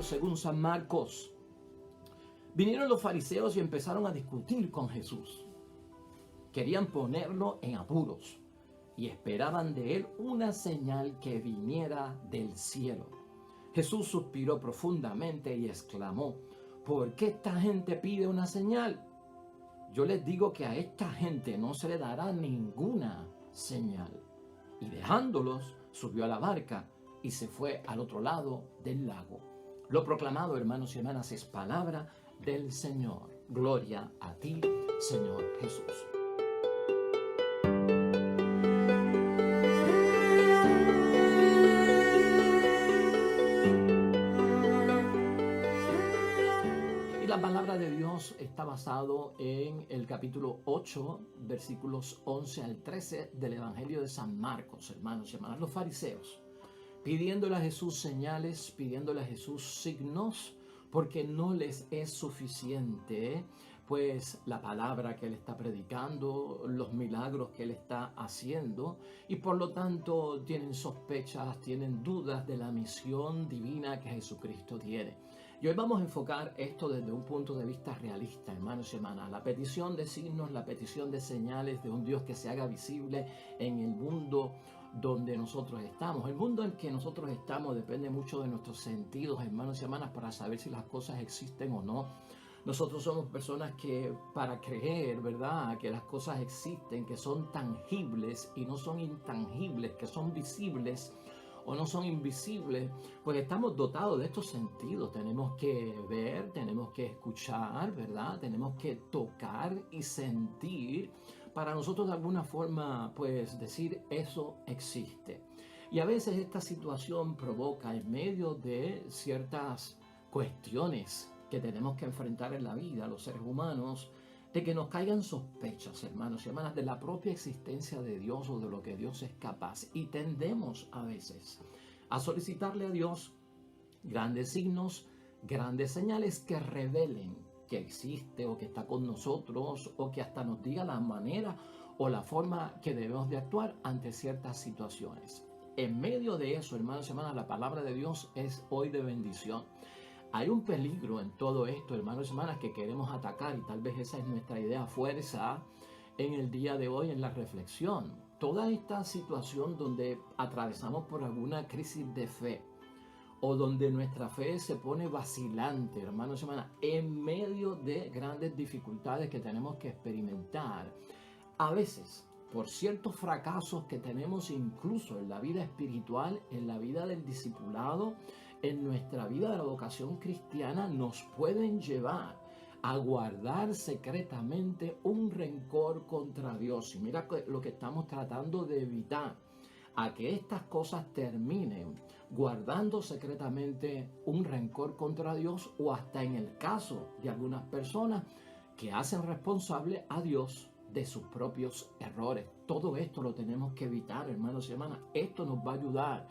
Evangelio según San Marcos. Vinieron los fariseos y empezaron a discutir con Jesús. Querían ponerlo en apuros y esperaban de él una señal que viniera del cielo. Jesús suspiró profundamente y exclamó: ¿por qué esta gente pide una señal? Yo les digo que a esta gente no se le dará ninguna señal. Y dejándolos, subió a la barca y se fue al otro lado del lago. Lo proclamado, hermanos y hermanas, es palabra del Señor. Gloria a ti, Señor Jesús. Y la palabra de Dios está basado en el capítulo 8, versículos 11 al 13 del Evangelio de San Marcos, hermanos y hermanas. Los fariseos pidiéndole a Jesús señales, pidiéndole a Jesús signos, porque no les es suficiente, pues la palabra que él está predicando, los milagros que él está haciendo, y por lo tanto tienen sospechas, tienen dudas de la misión divina que Jesucristo tiene. Y hoy vamos a enfocar esto desde un punto de vista realista, hermanos y hermanas. La petición de signos, la petición de señales de un Dios que se haga visible en el mundo donde nosotros estamos. El mundo en que nosotros estamos depende mucho de nuestros sentidos, hermanos y hermanas, para saber si las cosas existen o no. Nosotros somos personas que para creer, ¿verdad?, que las cosas existen, que son tangibles y no son intangibles, que son visibles o no son invisibles, pues estamos dotados de estos sentidos. Tenemos que ver, tenemos que escuchar, ¿verdad? Tenemos que tocar y sentir para nosotros de alguna forma, pues decir eso existe. Y a veces esta situación provoca, en medio de ciertas cuestiones que tenemos que enfrentar en la vida, los seres humanos, de que nos caigan sospechas, hermanos y hermanas, de la propia existencia de Dios o de lo que Dios es capaz. Y tendemos a veces a solicitarle a Dios grandes signos, grandes señales que revelen que existe o que está con nosotros, o que hasta nos diga la manera o la forma que debemos de actuar ante ciertas situaciones. En medio de eso, hermanos y hermanas, la palabra de Dios es hoy de bendición. Hay un peligro en todo esto, hermanos y hermanas, que queremos atacar, y tal vez esa es nuestra idea fuerza en el día de hoy en la reflexión. Toda esta situación donde atravesamos por alguna crisis de fe, o donde nuestra fe se pone vacilante, hermanos y hermanas, en medio de grandes dificultades que tenemos que experimentar, a veces por ciertos fracasos que tenemos incluso en la vida espiritual, en la vida del discipulado, en nuestra vida de la vocación cristiana, nos pueden llevar a guardar secretamente un rencor contra Dios. Y mira lo que estamos tratando de evitar, a que estas cosas terminen guardando secretamente un rencor contra Dios, o hasta en el caso de algunas personas que hacen responsable a Dios de sus propios errores. Todo esto lo tenemos que evitar, hermanos y hermanas. Esto nos va a ayudar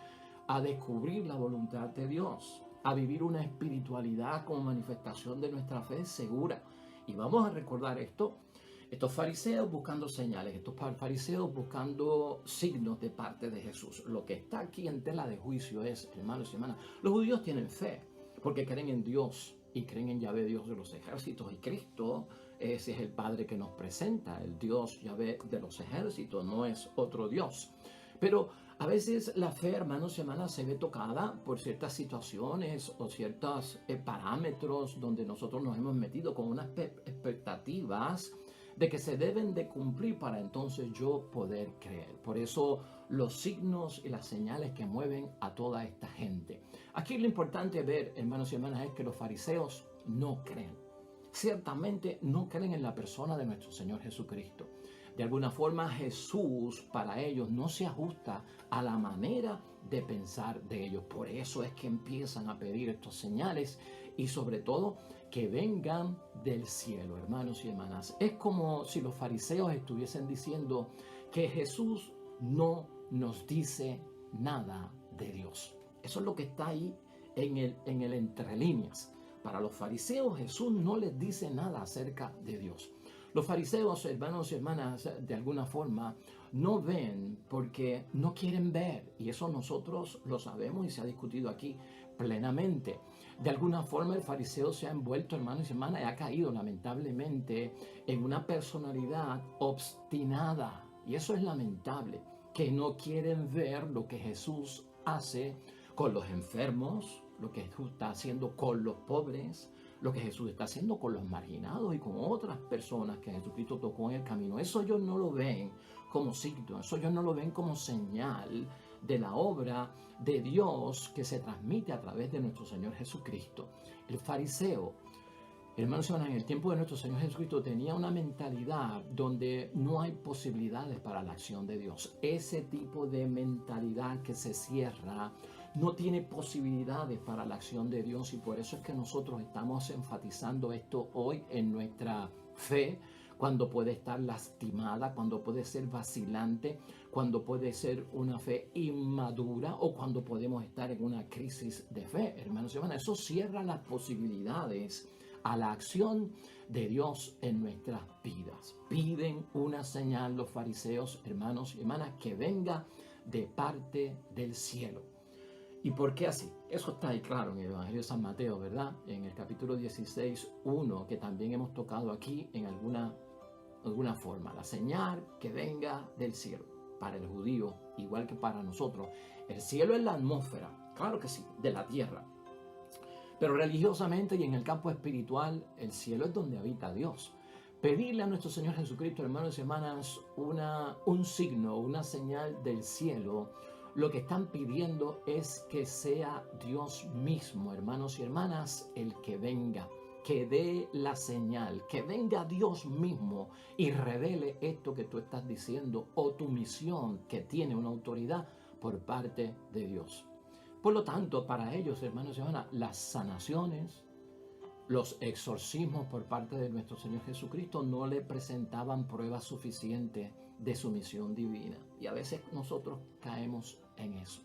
a descubrir la voluntad de Dios, a vivir una espiritualidad como manifestación de nuestra fe segura. Y vamos a recordar esto. Estos fariseos buscando señales, estos fariseos buscando signos de parte de Jesús. Lo que está aquí en tela de juicio es, hermanos y hermanas, los judíos tienen fe porque creen en Dios y creen en Yahvé, Dios de los ejércitos, y Cristo, ese es el Padre que nos presenta, el Dios Yahvé de los ejércitos, no es otro Dios. Pero a veces la fe, hermanos y hermanas, se ve tocada por ciertas situaciones o ciertos parámetros donde nosotros nos hemos metido con unas expectativas de que se deben de cumplir para entonces yo poder creer. Por eso los signos y las señales que mueven a toda esta gente. Aquí lo importante ver, hermanos y hermanas, es que los fariseos no creen. Ciertamente no creen en la persona de nuestro Señor Jesucristo. De alguna forma Jesús para ellos no se ajusta a la manera de pensar de ellos. Por eso es que empiezan a pedir estas señales, y sobre todo que vengan del cielo, hermanos y hermanas. Es como si los fariseos estuviesen diciendo que Jesús no nos dice nada de Dios. Eso es lo que está ahí en el entre líneas. Para los fariseos Jesús no les dice nada acerca de Dios. Los fariseos, hermanos y hermanas, de alguna forma no ven porque no quieren ver. Y eso nosotros lo sabemos y se ha discutido aquí plenamente. De alguna forma el fariseo se ha envuelto, hermanos y hermanas, y ha caído lamentablemente en una personalidad obstinada. Y eso es lamentable, que no quieren ver lo que Jesús hace con los enfermos, lo que Jesús está haciendo con los pobres, lo que Jesús está haciendo con los marginados y con otras personas que Jesucristo tocó en el camino. Eso ellos no lo ven como signo, eso ellos no lo ven como señal de la obra de Dios que se transmite a través de nuestro Señor Jesucristo. El fariseo, hermanos y hermanas, en el tiempo de nuestro Señor Jesucristo tenía una mentalidad donde no hay posibilidades para la acción de Dios. Ese tipo de mentalidad que se cierra no tiene posibilidades para la acción de Dios, y por eso es que nosotros estamos enfatizando esto hoy en nuestra fe, cuando puede estar lastimada, cuando puede ser vacilante, cuando puede ser una fe inmadura o cuando podemos estar en una crisis de fe, hermanos y hermanas. Eso cierra las posibilidades a la acción de Dios en nuestras vidas. Piden una señal los fariseos, hermanos y hermanas, que venga de parte del cielo. ¿Y por qué así? Eso está ahí claro en el Evangelio de San Mateo, ¿verdad? En el capítulo 16, 1, que también hemos tocado aquí en alguna forma. La señal que venga del cielo. Para el judío, igual que para nosotros, el cielo es la atmósfera, claro que sí, de la tierra. Pero religiosamente y en el campo espiritual, el cielo es donde habita Dios. Pedirle a nuestro Señor Jesucristo, hermanos y hermanas, un signo, una señal del cielo, lo que están pidiendo es que sea Dios mismo, hermanos y hermanas, el que venga, que dé la señal, que venga Dios mismo y revele esto que tú estás diciendo o tu misión, que tiene una autoridad por parte de Dios. Por lo tanto, para ellos, hermanos y hermanas, las sanaciones, los exorcismos por parte de nuestro Señor Jesucristo no le presentaban pruebas suficientes de su misión divina. Y a veces nosotros caemos en eso.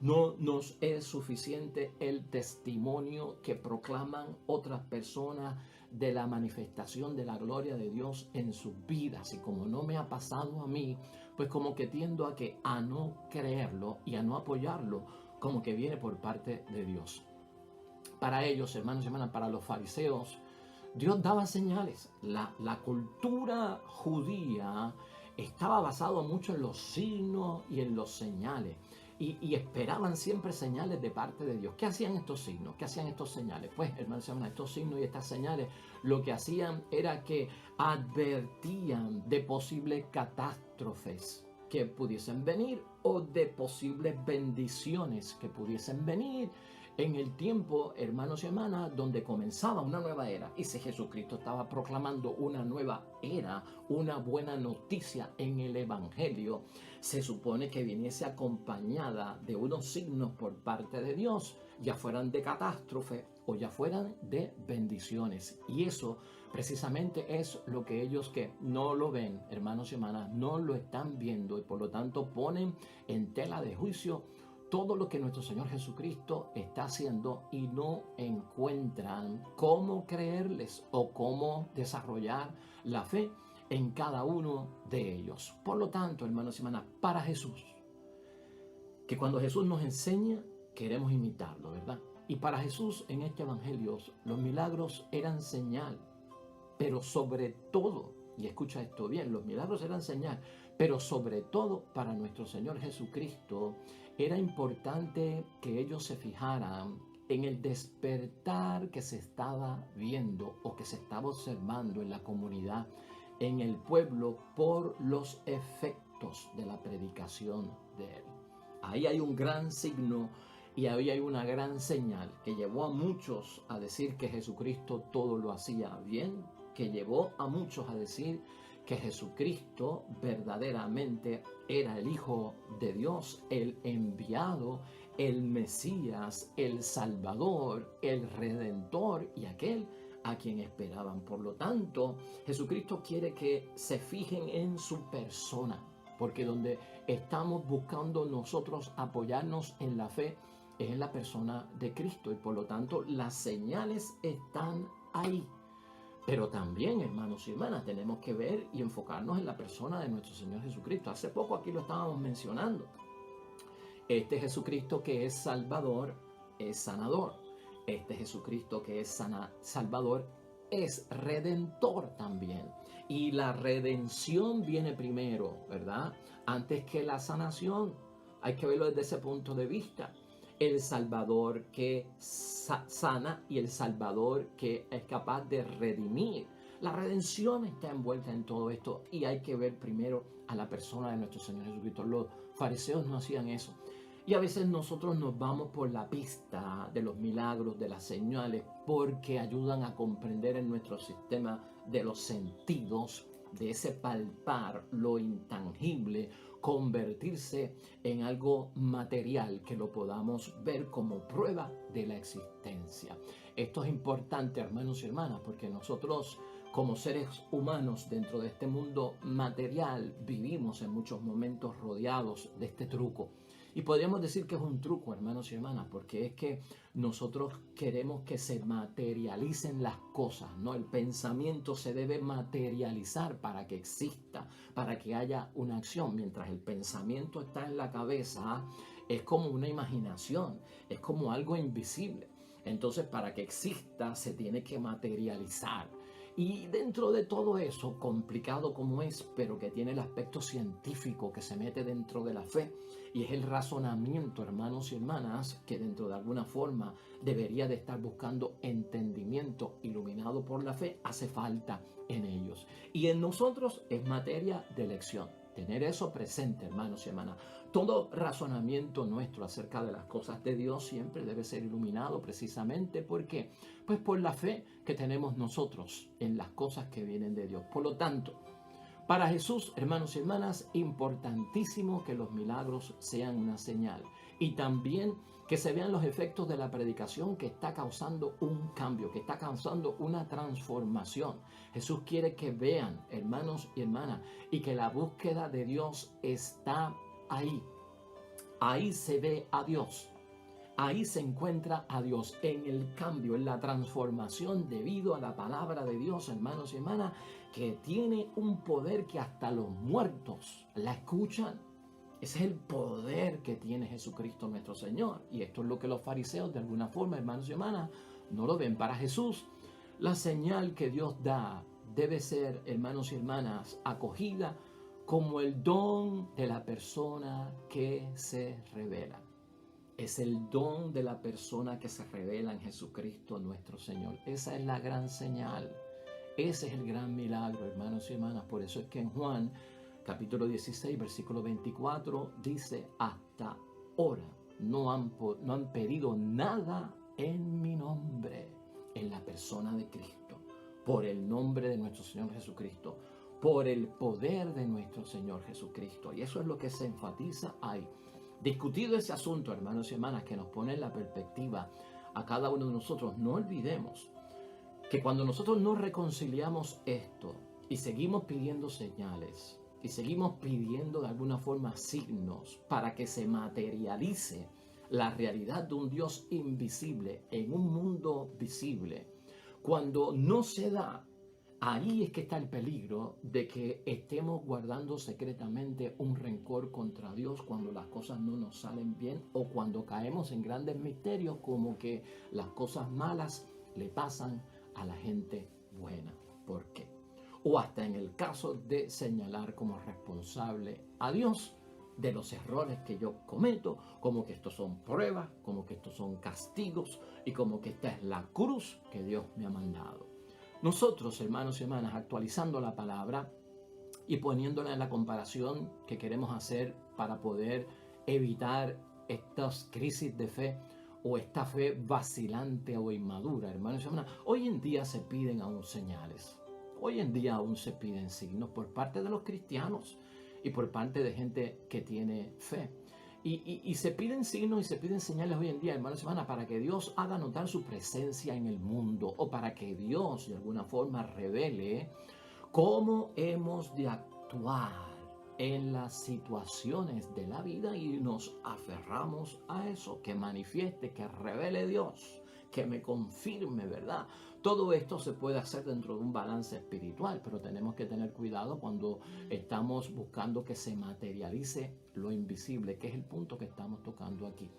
No nos es suficiente el testimonio que proclaman otras personas de la manifestación de la gloria de Dios en sus vidas. Y como no me ha pasado a mí, pues como que tiendo a no creerlo y a no apoyarlo, como que viene por parte de Dios. Para ellos, hermanos y hermanas, para los fariseos, Dios daba señales. La cultura judía estaba basada mucho en los signos y en los señales. Y esperaban siempre señales de parte de Dios. ¿Qué hacían estos signos? ¿Qué hacían estos señales? Pues, hermanos y hermanas, estos signos y estas señales lo que hacían era que advertían de posibles catástrofes que pudiesen venir o de posibles bendiciones que pudiesen venir en el tiempo, hermanos y hermanas, donde comenzaba una nueva era. Y si Jesucristo estaba proclamando una nueva era, una buena noticia en el Evangelio, se supone que viniese acompañada de unos signos por parte de Dios, ya fueran de catástrofe o ya fueran de bendiciones. Y eso precisamente es lo que ellos que no lo ven, hermanos y hermanas, no lo están viendo, y por lo tanto ponen en tela de juicio todo lo que nuestro Señor Jesucristo está haciendo y no encuentran cómo creerles o cómo desarrollar la fe en cada uno de ellos. Por lo tanto, hermanos y hermanas, para Jesús, que cuando Jesús nos enseña, queremos imitarlo, ¿verdad? Y para Jesús en este evangelio, los milagros eran señal, pero sobre todo, y escucha esto bien, los milagros eran señal, pero sobre todo para nuestro Señor Jesucristo, era importante que ellos se fijaran en el despertar que se estaba viendo o que se estaba observando en la comunidad, en el pueblo, por los efectos de la predicación de él. Ahí hay un gran signo y ahí hay una gran señal que llevó a muchos a decir que Jesucristo todo lo hacía bien, que llevó a muchos a decir que Jesucristo verdaderamente era el Hijo de Dios, el enviado, el Mesías, el Salvador, el Redentor y aquel a quien esperaban. Por lo tanto, Jesucristo quiere que se fijen en su persona, porque donde estamos buscando nosotros apoyarnos en la fe es en la persona de Cristo, y por lo tanto las señales están ahí. Pero también, hermanos y hermanas, tenemos que ver y enfocarnos en la persona de nuestro Señor Jesucristo. Hace poco aquí lo estábamos mencionando. Este Jesucristo que es Salvador es sanador. Este Jesucristo que es Salvador es redentor también. Y la redención viene primero, ¿verdad? Antes que la sanación. Hay que verlo desde ese punto de vista. El Salvador que sana y el Salvador que es capaz de redimir. La redención está envuelta en todo esto y hay que ver primero a la persona de nuestro Señor Jesucristo. Los fariseos no hacían eso. Y a veces nosotros nos vamos por la pista de los milagros, de las señales, porque ayudan a comprender en nuestro sistema de los sentidos, de ese palpar lo intangible, convertirse en algo material que lo podamos ver como prueba de la existencia. Esto es importante, hermanos y hermanas, porque nosotros como seres humanos dentro de este mundo material vivimos en muchos momentos rodeados de este truco. Y podríamos decir que es un truco, hermanos y hermanas, porque es que nosotros queremos que se materialicen las cosas, ¿no? El pensamiento se debe materializar para que exista, para que haya una acción. Mientras el pensamiento está en la cabeza, es como una imaginación, es como algo invisible. Entonces, para que exista, se tiene que materializar. Y dentro de todo eso, complicado como es, pero que tiene el aspecto científico que se mete dentro de la fe, y es el razonamiento, hermanos y hermanas, que dentro de alguna forma debería de estar buscando entendimiento iluminado por la fe, hace falta en ellos. Y en nosotros es materia de elección. Tener eso presente, hermanos y hermanas. Todo razonamiento nuestro acerca de las cosas de Dios siempre debe ser iluminado precisamente porque, pues por la fe que tenemos nosotros en las cosas que vienen de Dios. Por lo tanto, para Jesús, hermanos y hermanas, importantísimo que los milagros sean una señal y también que se vean los efectos de la predicación que está causando un cambio, que está causando una transformación. Jesús quiere que vean, hermanos y hermanas, y que la búsqueda de Dios está ahí. Ahí se ve a Dios. Ahí se encuentra a Dios en el cambio, en la transformación debido a la palabra de Dios, hermanos y hermanas, que tiene un poder que hasta los muertos la escuchan. Ese es el poder que tiene Jesucristo nuestro Señor. Y esto es lo que los fariseos de alguna forma, hermanos y hermanas, no lo ven. Para Jesús, la señal que Dios da debe ser, hermanos y hermanas, acogida como el don de la persona que se revela. Es el don de la persona que se revela en Jesucristo nuestro Señor. Esa es la gran señal. Ese es el gran milagro, hermanos y hermanas. Por eso es que en Juan, capítulo 16, versículo 24, dice, hasta ahora no han pedido nada en mi nombre, en la persona de Cristo, por el nombre de nuestro Señor Jesucristo, por el poder de nuestro Señor Jesucristo. Y eso es lo que se enfatiza ahí. Discutido ese asunto, hermanos y hermanas, que nos pone en la perspectiva a cada uno de nosotros, no olvidemos que cuando nosotros no reconciliamos esto y seguimos pidiendo señales y seguimos pidiendo de alguna forma signos para que se materialice la realidad de un Dios invisible en un mundo visible, cuando no se da, ahí es que está el peligro de que estemos guardando secretamente un rencor contra Dios cuando las cosas no nos salen bien o cuando caemos en grandes misterios como que las cosas malas le pasan a la gente buena. ¿Por qué? O hasta en el caso de señalar como responsable a Dios de los errores que yo cometo, como que estos son pruebas, como que estos son castigos y como que esta es la cruz que Dios me ha mandado. Nosotros, hermanos y hermanas, actualizando la palabra y poniéndola en la comparación que queremos hacer para poder evitar estas crisis de fe o esta fe vacilante o inmadura, hermanos y hermanas, hoy en día se piden aún señales. Hoy en día aún se piden signos por parte de los cristianos y por parte de gente que tiene fe. Y se piden signos y se piden señales hoy en día, hermanos y hermanas, para que Dios haga notar su presencia en el mundo o para que Dios de alguna forma revele cómo hemos de actuar en las situaciones de la vida y nos aferramos a eso, que manifieste, que revele Dios, que me confirme, ¿verdad? Todo esto se puede hacer dentro de un balance espiritual, pero tenemos que tener cuidado cuando estamos buscando que se materialice lo invisible, que es el punto que estamos tocando aquí.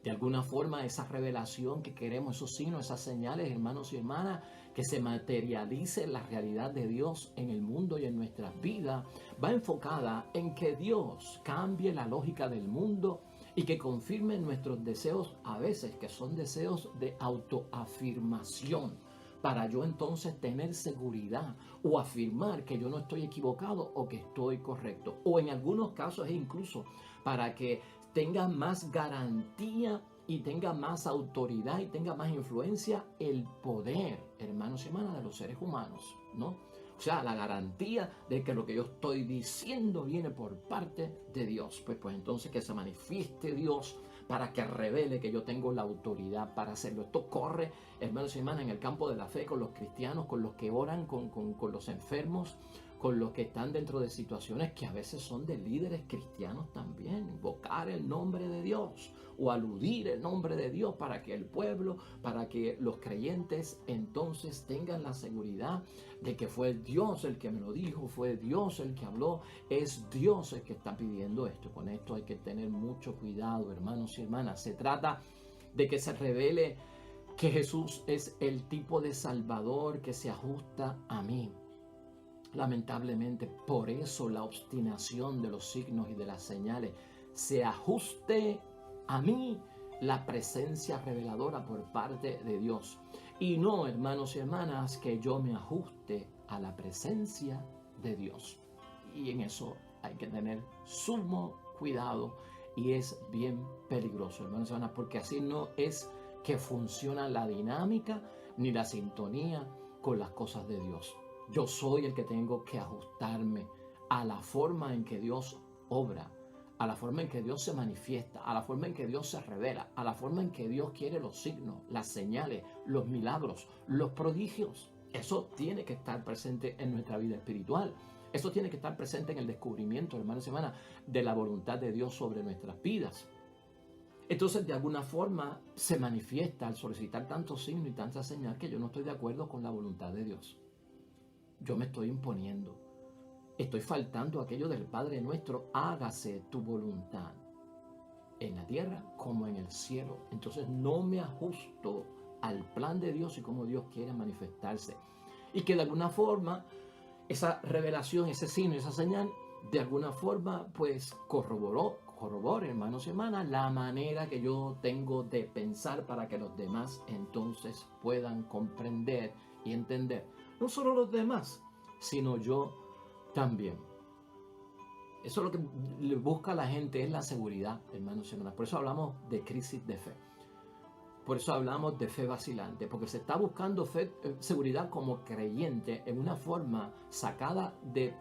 De alguna forma, esa revelación que queremos, esos signos, esas señales, hermanos y hermanas, que se materialice la realidad de Dios en el mundo y en nuestras vidas, va enfocada en que Dios cambie la lógica del mundo y que confirme nuestros deseos, a veces que son deseos de autoafirmación, para yo entonces tener seguridad o afirmar que yo no estoy equivocado o que estoy correcto. O en algunos casos incluso para que tenga más garantía y tenga más autoridad y tenga más influencia el poder, hermanos y hermanas, de los seres humanos, ¿no? O sea, la garantía de que lo que yo estoy diciendo viene por parte de Dios. Pues entonces que se manifieste Dios para que revele que yo tengo la autoridad para hacerlo. Esto corre, hermanos y hermanas, en el campo de la fe con los cristianos, con los que oran, con los enfermos, con los que están dentro de situaciones que a veces son de líderes cristianos también. Invocar el nombre de Dios o aludir el nombre de Dios para que el pueblo, para que los creyentes entonces tengan la seguridad de que fue Dios el que me lo dijo, fue Dios el que habló, es Dios el que está pidiendo esto. Con esto hay que tener mucho cuidado, hermanos y hermanas. Se trata de que se revele que Jesús es el tipo de Salvador que se ajusta a mí. Lamentablemente, por eso la obstinación de los signos y de las señales, se ajuste a mí la presencia reveladora por parte de Dios. Y no, hermanos y hermanas, que yo me ajuste a la presencia de Dios. Y en eso hay que tener sumo cuidado y es bien peligroso, hermanos y hermanas, porque así no es que funciona la dinámica ni la sintonía con las cosas de Dios. Yo soy el que tengo que ajustarme a la forma en que Dios obra, a la forma en que Dios se manifiesta, a la forma en que Dios se revela, a la forma en que Dios quiere los signos, las señales, los milagros, los prodigios. Eso tiene que estar presente en nuestra vida espiritual. Eso tiene que estar presente en el descubrimiento, hermanos y hermanas, de la voluntad de Dios sobre nuestras vidas. Entonces, de alguna forma, se manifiesta al solicitar tantos signos y tanta señal que yo no estoy de acuerdo con la voluntad de Dios. Yo me estoy imponiendo. Estoy faltando aquello del Padre nuestro, hágase tu voluntad en la tierra como en el cielo. Entonces no me ajusto al plan de Dios y cómo Dios quiere manifestarse. Y que de alguna forma esa revelación, ese signo, esa señal, de alguna forma pues corrobore, hermanos y hermanas, la manera que yo tengo de pensar para que los demás entonces puedan comprender y entender. No solo los demás, sino yo también. Eso es lo que busca la gente, es la seguridad, hermanos y hermanas. Por eso hablamos de crisis de fe. Por eso hablamos de fe vacilante, porque se está buscando seguridad como creyente en una forma sacada de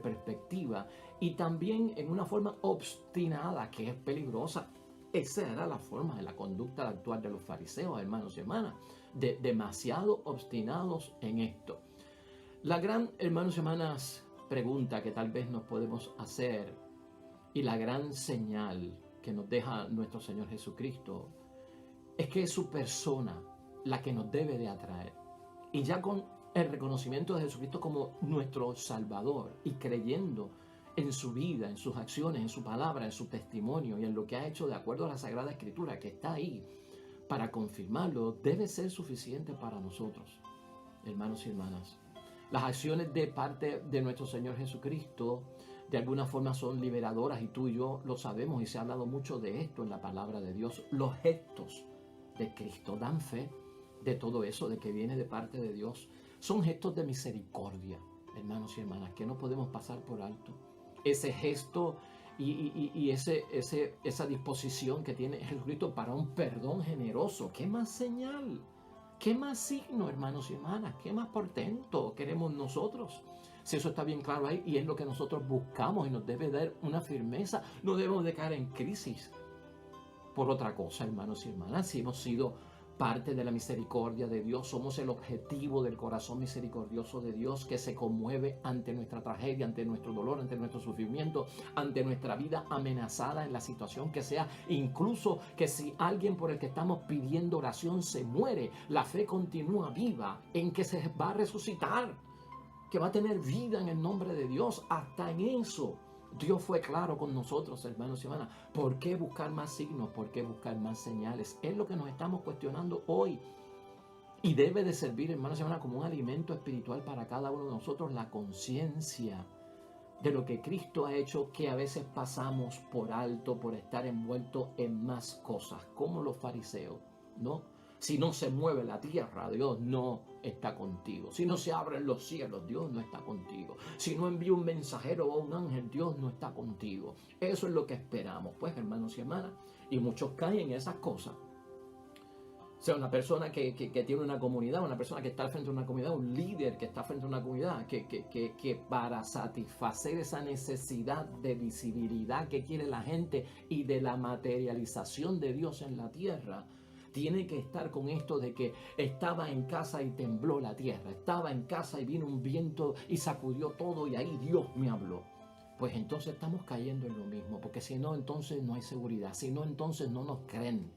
perspectiva y también en una forma obstinada que es peligrosa. Esa era la forma de la conducta de actuar de los fariseos, hermanos y hermanas, demasiado obstinados en esto. La gran, hermanos y hermanas, pregunta que tal vez nos podemos hacer y la gran señal que nos deja nuestro Señor Jesucristo es que es su persona la que nos debe de atraer. Y ya con el reconocimiento de Jesucristo como nuestro Salvador y creyendo en su vida, en sus acciones, en su palabra, en su testimonio y en lo que ha hecho de acuerdo a la Sagrada Escritura que está ahí para confirmarlo, debe ser suficiente para nosotros, hermanos y hermanas. Las acciones de parte de nuestro Señor Jesucristo de alguna forma son liberadoras y tú y yo lo sabemos y se ha hablado mucho de esto en la palabra de Dios. Los gestos de Cristo dan fe de todo eso, de que viene de parte de Dios. Son gestos de misericordia, hermanos y hermanas, que no podemos pasar por alto. Ese gesto y esa disposición que tiene Jesucristo para un perdón generoso. ¿Qué más señal? ¿Qué más signo, hermanos y hermanas? ¿Qué más portento queremos nosotros? Si eso está bien claro ahí y es lo que nosotros buscamos y nos debe dar una firmeza, no debemos de caer en crisis por otra cosa, hermanos y hermanas. Si hemos sido parte de la misericordia de Dios, somos el objetivo del corazón misericordioso de Dios que se conmueve ante nuestra tragedia, ante nuestro dolor, ante nuestro sufrimiento, ante nuestra vida amenazada en la situación que sea, incluso que si alguien por el que estamos pidiendo oración se muere, la fe continúa viva en que se va a resucitar, que va a tener vida en el nombre de Dios. Hasta en eso Dios fue claro con nosotros, hermanos y hermanas. ¿Por qué buscar más signos? ¿Por qué buscar más señales? Es lo que nos estamos cuestionando hoy. Y debe de servir, hermanos y hermanas, como un alimento espiritual para cada uno de nosotros, la conciencia de lo que Cristo ha hecho, que a veces pasamos por alto por estar envueltos en más cosas, como los fariseos, ¿no? Si no se mueve la tierra, Dios no está contigo. Si no se abren los cielos, Dios no está contigo. Si no envía un mensajero o un ángel, Dios no está contigo. Eso es lo que esperamos, pues, hermanos y hermanas. Y muchos caen en esas cosas. O sea, una persona que tiene una comunidad, una persona que está frente a una comunidad, un líder que está frente a una comunidad, que para satisfacer esa necesidad de visibilidad que quiere la gente y de la materialización de Dios en la tierra, tiene que estar con esto de que estaba en casa y tembló la tierra, estaba en casa y vino un viento y sacudió todo y ahí Dios me habló. Pues entonces estamos cayendo en lo mismo, porque si no, entonces no hay seguridad, si no, entonces no nos creen.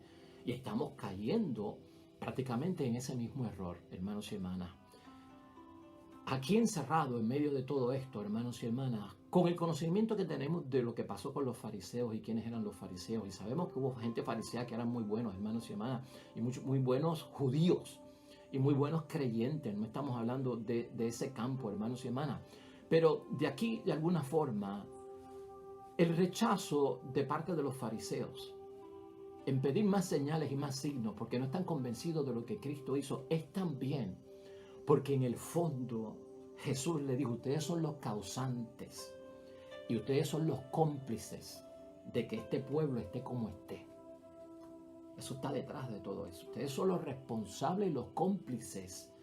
Y estamos cayendo prácticamente en ese mismo error, hermanos y hermanas. Aquí encerrado en medio de todo esto, hermanos y hermanas, con el conocimiento que tenemos de lo que pasó con los fariseos y quiénes eran los fariseos, y sabemos que hubo gente farisea que eran muy buenos, hermanos y hermanas, y muy buenos judíos, y muy buenos creyentes, no estamos hablando de ese campo, hermanos y hermanas, pero de aquí, de alguna forma, el rechazo de parte de los fariseos en pedir más señales y más signos, porque no están convencidos de lo que Cristo hizo, es también porque en el fondo Jesús le dijo, ustedes son los causantes y ustedes son los cómplices de que este pueblo esté como esté. Eso está detrás de todo eso. Ustedes son los responsables y los cómplices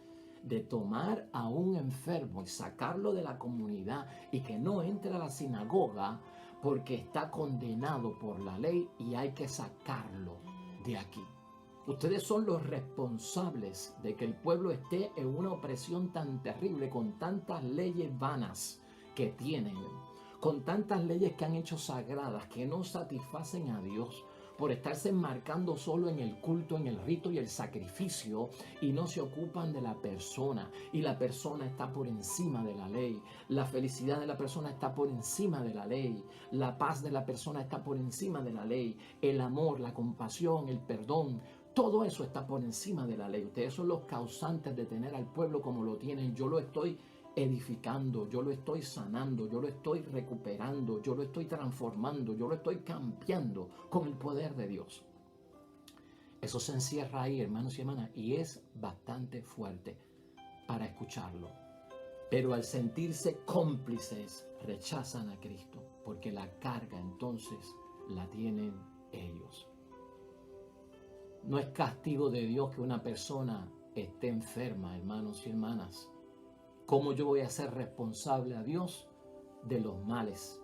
de tomar a un enfermo y sacarlo de la comunidad y que no entre a la sinagoga porque está condenado por la ley y hay que sacarlo de aquí. Ustedes son los responsables de que el pueblo esté en una opresión tan terrible, con tantas leyes vanas que tienen, con tantas leyes que han hecho sagradas, que no satisfacen a Dios, por estarse enmarcando solo en el culto, en el rito y el sacrificio, y no se ocupan de la persona, y la persona está por encima de la ley, la felicidad de la persona está por encima de la ley, la paz de la persona está por encima de la ley, el amor, la compasión, el perdón, todo eso está por encima de la ley. Ustedes son los causantes de tener al pueblo como lo tienen. Yo lo estoy edificando, yo lo estoy sanando, yo lo estoy recuperando, yo lo estoy transformando, yo lo estoy cambiando con el poder de Dios. Eso se encierra ahí, hermanos y hermanas, y es bastante fuerte para escucharlo. Pero al sentirse cómplices, rechazan a Cristo, porque la carga entonces la tienen ellos. No es castigo de Dios que una persona esté enferma, hermanos y hermanas. ¿Cómo yo voy a ser responsable a Dios de los males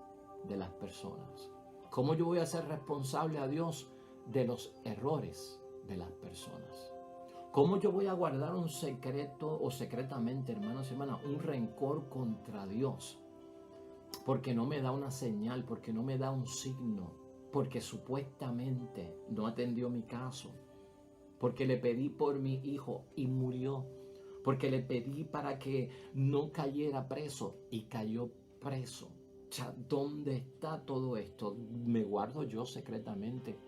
de las personas? ¿Cómo yo voy a ser responsable a Dios de los errores de las personas? ¿Cómo yo voy a guardar un secreto o secretamente, hermanos y hermanas, un rencor contra Dios? Porque no me da una señal, porque no me da un signo, porque supuestamente no atendió mi caso, porque le pedí por mi hijo y murió, porque le pedí para que no cayera preso y cayó preso. O sea, ¿dónde está todo esto? ¿Me guardo yo secretamente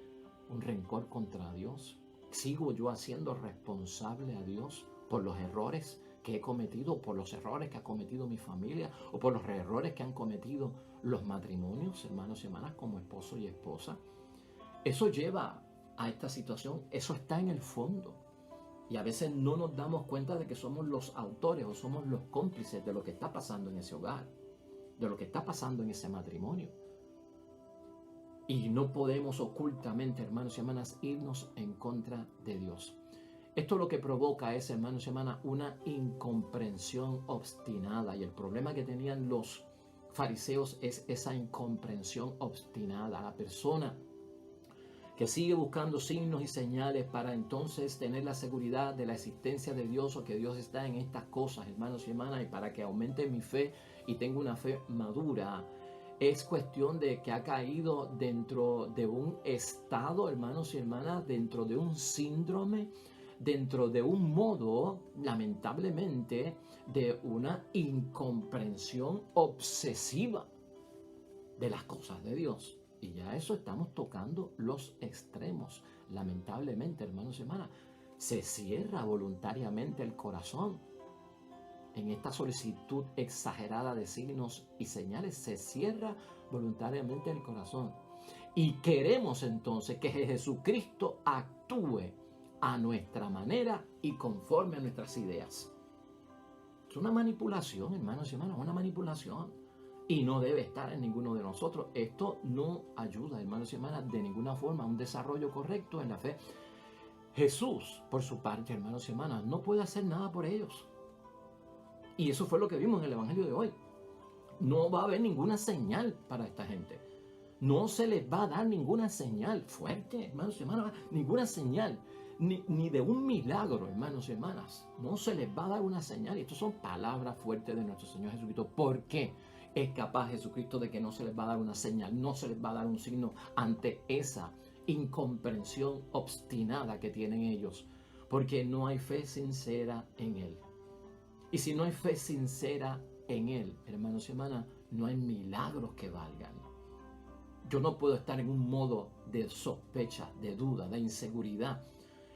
un rencor contra Dios? ¿Sigo yo haciendo responsable a Dios por los errores que he cometido, por los errores que ha cometido mi familia o por los errores que han cometido los matrimonios, hermanos y hermanas, como esposo y esposa? Eso lleva a esta situación, eso está en el fondo. Y a veces no nos damos cuenta de que somos los autores o somos los cómplices de lo que está pasando en ese hogar, de lo que está pasando en ese matrimonio. Y no podemos ocultamente, hermanos y hermanas, irnos en contra de Dios. Esto lo que provoca es, hermanos y hermanas, una incomprensión obstinada. Y el problema que tenían los fariseos es esa incomprensión obstinada. La persona que sigue buscando signos y señales para entonces tener la seguridad de la existencia de Dios o que Dios está en estas cosas, hermanos y hermanas, y para que aumente mi fe y tenga una fe madura, es cuestión de que ha caído dentro de un estado, hermanos y hermanas, dentro de un síndrome, dentro de un modo, lamentablemente, de una incomprensión obsesiva de las cosas de Dios. Y ya eso estamos tocando los extremos. Lamentablemente, hermanos y hermanas, se cierra voluntariamente el corazón. En esta solicitud exagerada de signos y señales se cierra voluntariamente el corazón. Y queremos entonces que Jesucristo actúe a nuestra manera y conforme a nuestras ideas. Es una manipulación, hermanos y hermanas, una manipulación. Y no debe estar en ninguno de nosotros. Esto no ayuda, hermanos y hermanas, de ninguna forma a un desarrollo correcto en la fe. Jesús, por su parte, hermanos y hermanas, no puede hacer nada por ellos. Y eso fue lo que vimos en el Evangelio de hoy. No va a haber ninguna señal para esta gente. No se les va a dar ninguna señal fuerte, hermanos y hermanas, ninguna señal, ni de un milagro, hermanos y hermanas. No se les va a dar una señal. Y estas son palabras fuertes de nuestro Señor Jesucristo. ¿Por qué es capaz Jesucristo de que no se les va a dar una señal? No se les va a dar un signo ante esa incomprensión obstinada que tienen ellos. Porque no hay fe sincera en Él. Y si no hay fe sincera en Él, hermanos y hermanas, no hay milagros que valgan. Yo no puedo estar en un modo de sospecha, de duda, de inseguridad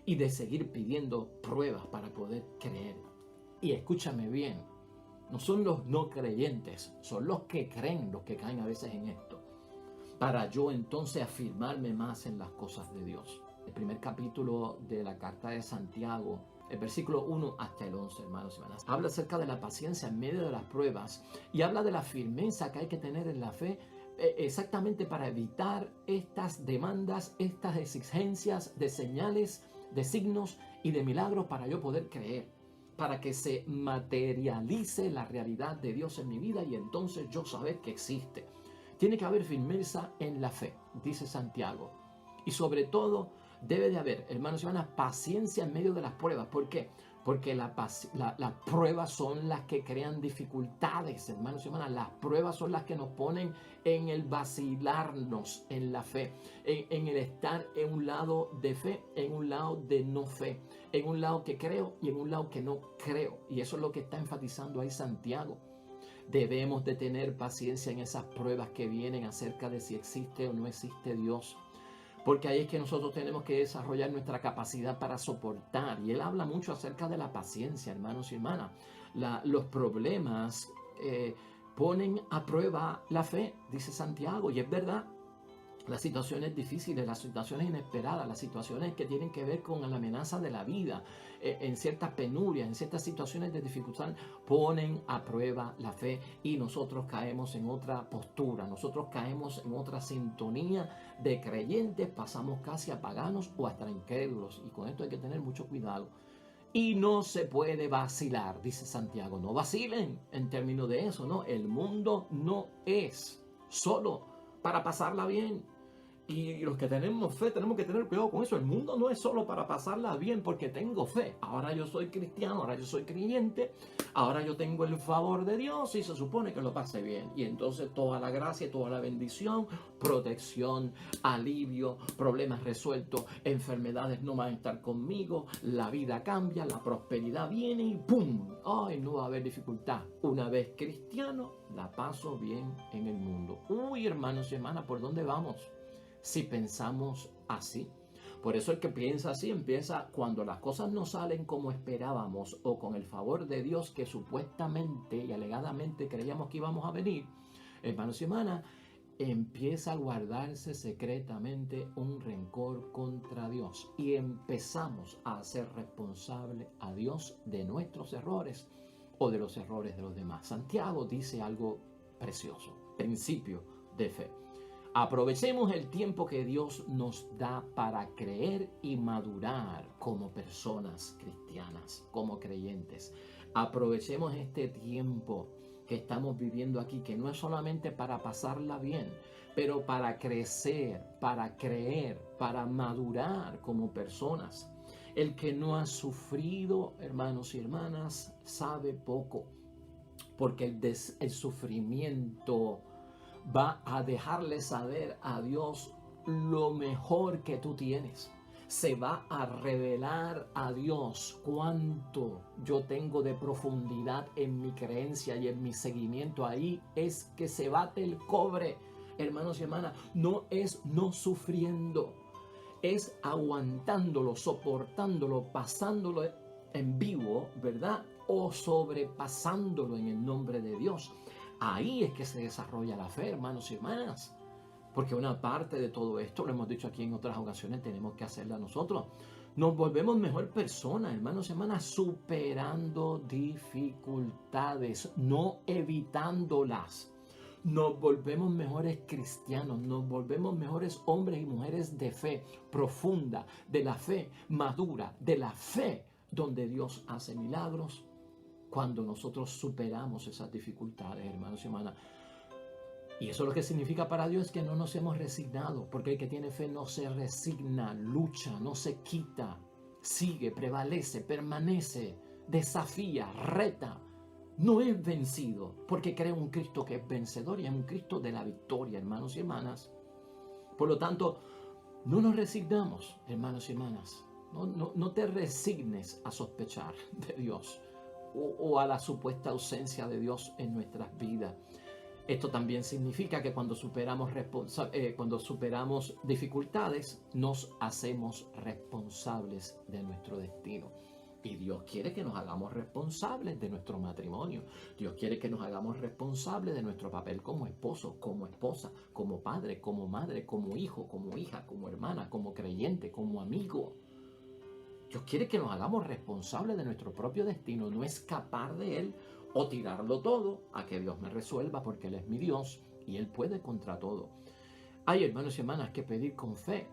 y de seguir pidiendo pruebas para poder creer. Y escúchame bien, no son los no creyentes, son los que creen los que caen a veces en esto. Para yo entonces afirmarme más en las cosas de Dios. El primer capítulo de la carta de Santiago, el versículo 1 hasta el 11, hermanos y hermanas, habla acerca de la paciencia en medio de las pruebas y habla de la firmeza que hay que tener en la fe exactamente para evitar estas demandas, estas exigencias de señales, de signos y de milagros para yo poder creer, para que se materialice la realidad de Dios en mi vida y entonces yo saber que existe. Tiene que haber firmeza en la fe, dice Santiago. Y sobre todo debe de haber, hermanos y hermanas, paciencia en medio de las pruebas. ¿Por qué? Porque las pruebas son las que crean dificultades, hermanos y hermanas. Las pruebas son las que nos ponen en el vacilarnos en la fe, en el estar en un lado de fe, en un lado de no fe, en un lado que creo y en un lado que no creo. Y eso es lo que está enfatizando ahí Santiago. Debemos de tener paciencia en esas pruebas que vienen acerca de si existe o no existe Dios. Porque ahí es que nosotros tenemos que desarrollar nuestra capacidad para soportar. Y él habla mucho acerca de la paciencia, hermanos y hermanas. Los problemas ponen a prueba la fe, dice Santiago. Y es verdad, las situaciones difíciles, las situaciones inesperadas, las situaciones que tienen que ver con la amenaza de la vida, en ciertas penurias, en ciertas situaciones de dificultad, ponen a prueba la fe y nosotros caemos en otra postura, nosotros caemos en otra sintonía de creyentes, pasamos casi a paganos o hasta incrédulos, y con esto hay que tener mucho cuidado. Y no se puede vacilar, dice Santiago, no vacilen en términos de eso, ¿no? El mundo no es solo para pasarla bien. Y los que tenemos fe tenemos que tener cuidado con eso. El mundo no es solo para pasarla bien porque tengo fe. Ahora yo soy cristiano, ahora yo soy creyente, ahora yo tengo el favor de Dios y se supone que lo pase bien. Y entonces toda la gracia, toda la bendición, protección, alivio, problemas resueltos, enfermedades no van a estar conmigo, la vida cambia, la prosperidad viene y ¡pum! ¡Ay, no va a haber dificultad! Una vez cristiano, la paso bien en el mundo. Uy, hermanos y hermanas, ¿por dónde vamos? Si pensamos así. Por eso el que piensa así empieza cuando las cosas no salen como esperábamos o con el favor de Dios que supuestamente y alegadamente creíamos que íbamos a venir, hermanos y hermanas, empieza a guardarse secretamente un rencor contra Dios y empezamos a hacer responsable a Dios de nuestros errores o de los errores de los demás. Santiago dice algo precioso, principio de fe. Aprovechemos el tiempo que Dios nos da para creer y madurar como personas cristianas, como creyentes. Aprovechemos este tiempo que estamos viviendo aquí, que no es solamente para pasarla bien, pero para crecer, para creer, para madurar como personas. El que no ha sufrido, hermanos y hermanas, sabe poco, porque el sufrimiento va a dejarle saber a Dios lo mejor que tú tienes. Se va a revelar a Dios cuánto yo tengo de profundidad en mi creencia y en mi seguimiento. Ahí es que se bate el cobre, hermanos y hermanas. No es no sufriendo, es aguantándolo, soportándolo, pasándolo en vivo, ¿verdad? O sobrepasándolo en el nombre de Dios. Ahí es que se desarrolla la fe, hermanos y hermanas. Porque una parte de todo esto, lo hemos dicho aquí en otras ocasiones, tenemos que hacerla nosotros. Nos volvemos mejor personas, hermanos y hermanas, superando dificultades, no evitándolas. Nos volvemos mejores cristianos, nos volvemos mejores hombres y mujeres de fe profunda, de la fe madura, de la fe donde Dios hace milagros cuando nosotros superamos esas dificultades, hermanos y hermanas. Y eso lo que significa para Dios es que no nos hemos resignado, porque el que tiene fe no se resigna, lucha, no se quita, sigue, prevalece, permanece, desafía, reta. No es vencido, porque cree un Cristo que es vencedor y es un Cristo de la victoria, hermanos y hermanas. Por lo tanto, no nos resignamos, hermanos y hermanas. No te resignes a sospechar de Dios o a la supuesta ausencia de Dios en nuestras vidas. Esto también significa que cuando superamos dificultades, nos hacemos responsables de nuestro destino. Y Dios quiere que nos hagamos responsables de nuestro matrimonio. Dios quiere que nos hagamos responsables de nuestro papel como esposo, como esposa, como padre, como madre, como hijo, como hija, como hermana, como creyente, como amigo. Dios quiere que nos hagamos responsables de nuestro propio destino, no escapar de Él o tirarlo todo a que Dios me resuelva, porque Él es mi Dios y Él puede contra todo. Hay, hermanos y hermanas, que pedir con fe.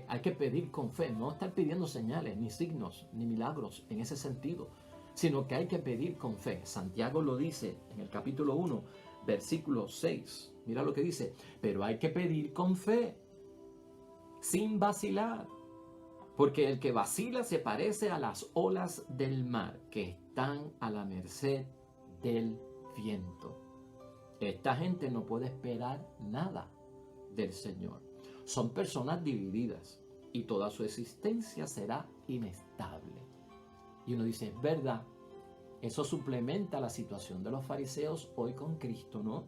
Hay que pedir con fe, no estar pidiendo señales, ni signos, ni milagros en ese sentido, sino que hay que pedir con fe. Santiago lo dice en el capítulo 1, versículo 6. Mira lo que dice: pero hay que pedir con fe, sin vacilar, porque el que vacila se parece a las olas del mar, que están a la merced del viento. Esta gente no puede esperar nada del Señor. Son personas divididas y toda su existencia será inestable. Y uno dice, es verdad, eso suplementa la situación de los fariseos hoy con Cristo, ¿no?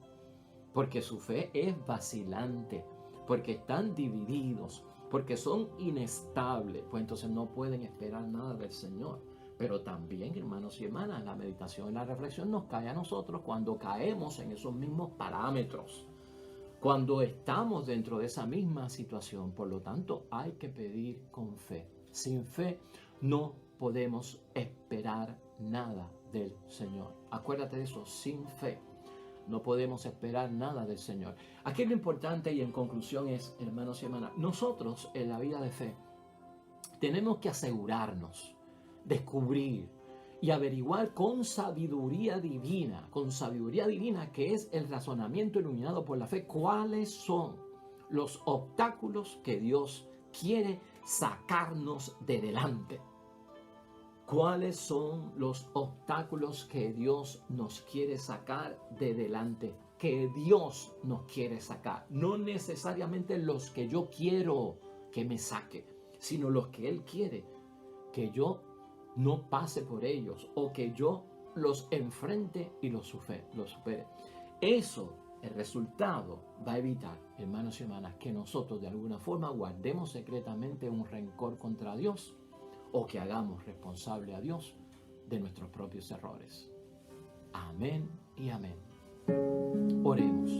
Porque su fe es vacilante, porque están divididos, porque son inestables, pues entonces no pueden esperar nada del Señor. Pero también, hermanos y hermanas, la meditación y la reflexión nos cae a nosotros cuando caemos en esos mismos parámetros, cuando estamos dentro de esa misma situación. Por lo tanto, hay que pedir con fe. Sin fe no podemos esperar nada del Señor. Acuérdate de eso, sin fe no podemos esperar nada del Señor. Aquí lo importante y en conclusión es, hermanos y hermanas, nosotros en la vida de fe tenemos que asegurarnos, descubrir y averiguar con sabiduría divina, que es el razonamiento iluminado por la fe, cuáles son los obstáculos que Dios quiere sacarnos de delante. ¿Cuáles son los obstáculos que Dios nos quiere sacar de delante? Que Dios nos quiere sacar. No necesariamente los que yo quiero que me saque, sino los que Él quiere que yo no pase por ellos o que yo los enfrente y los supere. Eso, el resultado, va a evitar, hermanos y hermanas, que nosotros de alguna forma guardemos secretamente un rencor contra Dios o que hagamos responsable a Dios de nuestros propios errores. Amén y amén. Oremos.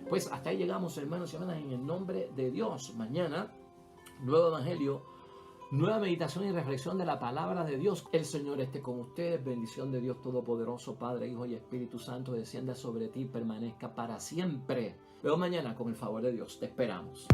Pues hasta ahí llegamos, hermanos y hermanas, en el nombre de Dios. Mañana, nuevo evangelio nueva meditación y reflexión de la palabra de Dios. El Señor esté con ustedes. Bendición de Dios Todopoderoso, Padre, Hijo y Espíritu Santo, descienda sobre ti y permanezca para siempre. Veo mañana con el favor de Dios. Te esperamos.